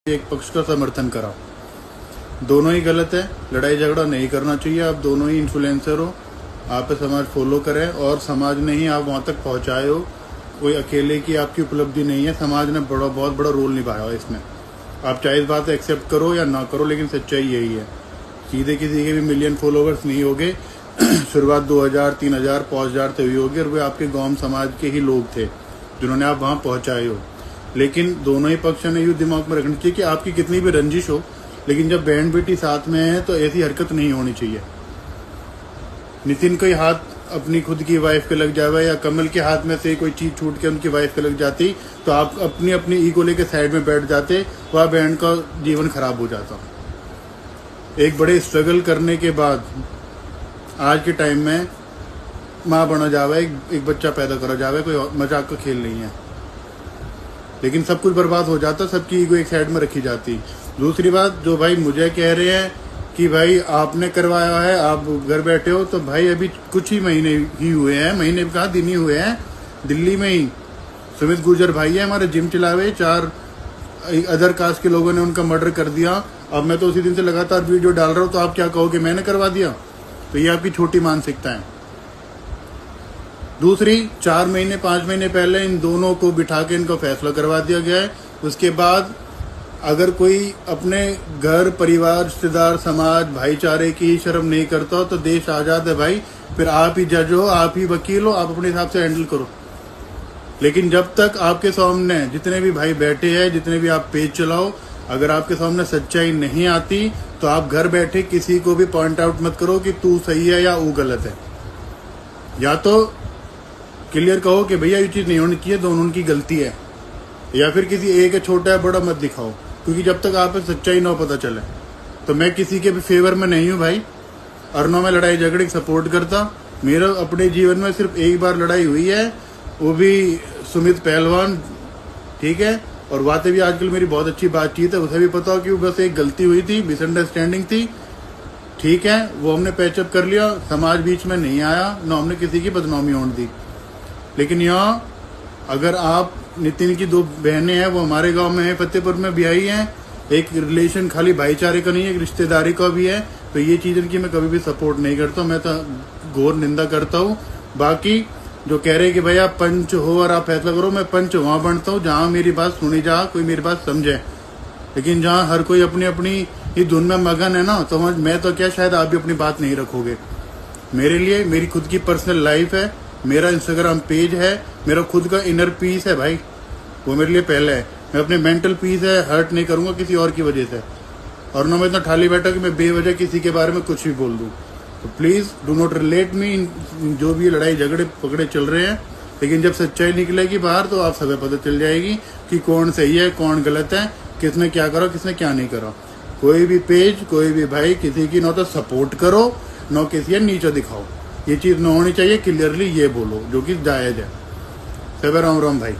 एक पक्ष का समर्थन करा। दोनों ही गलत है। लड़ाई झगड़ा नहीं करना चाहिए। आप दोनों ही इन्फ्लुएंसर हो, आप समाज फॉलो करें और समाज ने ही आप वहाँ तक पहुँचाए हो। कोई अकेले की आपकी उपलब्धि नहीं है, समाज ने बहुत बड़ा रोल निभाया है इसमें। आप चाहे इस बात एक्सेप्ट करो या ना करो, लेकिन सच्चाई यही है। सीधे किसी के भी मिलियन फॉलोवर्स नहीं होगे। शुरुआत 2000, 3000, 5000 से हुई होगी और वे आपके गाँव समाज के ही लोग थे जिन्होंने आप वहाँ पहुँचाए हो। लेकिन दोनों ही पक्षों ने यूँ दिमाग में रखना चाहिए कि आपकी कितनी भी रंजिश हो, लेकिन जब बहन बेटी साथ में है तो ऐसी हरकत नहीं होनी चाहिए। नितिन कोई हाथ अपनी खुद की वाइफ पे लग जावे या कमल के हाथ में से कोई चीज छूट के उनकी वाइफ पे लग जाती तो आप अपनी अपनी ईगो लेके साइड में बैठ जाते, वह बहन का जीवन खराब हो जाता। एक बड़े स्ट्रगल करने के बाद आज के टाइम में माँ बना जावे, एक बच्चा पैदा करा जावे, कोई मजाक का खेल नहीं है। लेकिन सब कुछ बर्बाद हो जाता, सबकी ईगो एक साइड में रखी जाती। दूसरी बात, जो भाई मुझे कह रहे हैं कि भाई आपने करवाया है, आप घर बैठे हो, तो भाई अभी कुछ ही महीने ही हुए हैं, महीने कहा दिन ही हुए हैं, दिल्ली में ही सुमित गुर्जर भाई है हमारे, जिम चलावे, 4 अदर कास्ट के लोगों ने उनका मर्डर कर दिया। अब मैं तो उसी दिन से लगातार वीडियो डाल रहा हूँ, तो आप क्या कहोगे मैंने करवा दिया? तो ये आपकी छोटी मानसिकता है। दूसरी, 4 महीने 5 महीने पहले इन दोनों को बिठा के इनका फैसला करवा दिया गया है। उसके बाद अगर कोई अपने घर परिवार रिश्तेदार समाज भाईचारे की शर्म नहीं करता हो तो देश आजाद है भाई। फिर आप ही जज हो, आप ही वकील हो, आप अपने हिसाब से हैंडल करो। लेकिन जब तक आपके सामने जितने भी भाई बैठे हैं, जितने भी आप पेज चलाओ, अगर आपके सामने सच्चाई नहीं आती तो आप घर बैठे किसी को भी पॉइंट आउट मत करो कि तू सही है या वो गलत है। या तो क्लियर कहो कि भैया ये चीज नहीं होनी चाहिए, दोनों की गलती है, या फिर किसी एक है छोटा है बड़ा मत दिखाओ, क्योंकि जब तक आप सच्चाई ना पता चले। तो मैं किसी के भी फेवर में नहीं हूँ भाई, और ना मैं लड़ाई झगड़े की सपोर्ट करता। मेरा अपने जीवन में सिर्फ एक बार लड़ाई हुई है, वो भी सुमित पहलवान, ठीक है, और बातें भी आजकल मेरी बहुत अच्छी बातचीत है, उसे भी पता हो कि वो बस एक गलती हुई थी, मिसअंडरस्टैंडिंग थी, ठीक है, वो हमने पैचअप कर लिया, समाज बीच में नहीं आया, ना हमने किसी की बदनामी होने दी। लेकिन यहाँ अगर आप नितिन की 2 बहनें हैं, वो हमारे गांव में है, फतेहपुर में ब्याही हैं, एक रिलेशन खाली भाईचारे का नहीं है, एक रिश्तेदारी का भी है, तो ये चीज़ की मैं कभी भी सपोर्ट नहीं करता हूँ, मैं तो घोर निंदा करता हूँ। बाकी जो कह रहे हैं कि भाई आप पंच हो और आप फैसला करो, मैं पंच वहाँ बनता हूँ जहाँ मेरी बात सुनी जा, कोई मेरी बात समझे। लेकिन जहाँ हर कोई अपनी अपनी ही धुन में मगन है ना, तो मैं तो क्या, शायद आप भी अपनी बात नहीं रखोगे। मेरे लिए मेरी खुद की पर्सनल लाइफ है, मेरा इंस्टाग्राम पेज है, मेरा खुद का इनर पीस है भाई, वो मेरे लिए पहले है। मैं अपने मेंटल पीस है हर्ट नहीं करूंगा किसी और की वजह से, और ना मैं इतना ठाली बैठा कि मैं बेवजह किसी के बारे में कुछ भी बोल दूं। तो प्लीज़ डू नॉट रिलेट मी इन जो भी लड़ाई झगड़े पकड़े चल रहे हैं। लेकिन जब सच्चाई निकलेगी बाहर तो आप सबे पता चल जाएगी कि कौन सही है कौन गलत है, किसने क्या करा किसने क्या नहीं करा। कोई भी पेज, कोई भी भाई किसी की ना तो सपोर्ट करो, ना किसी नीचे दिखाओ। ये चीज़ ना होनी चाहिए, क्लियरली ये बोलो जो कि जायज़ है। सब राम राम भाई।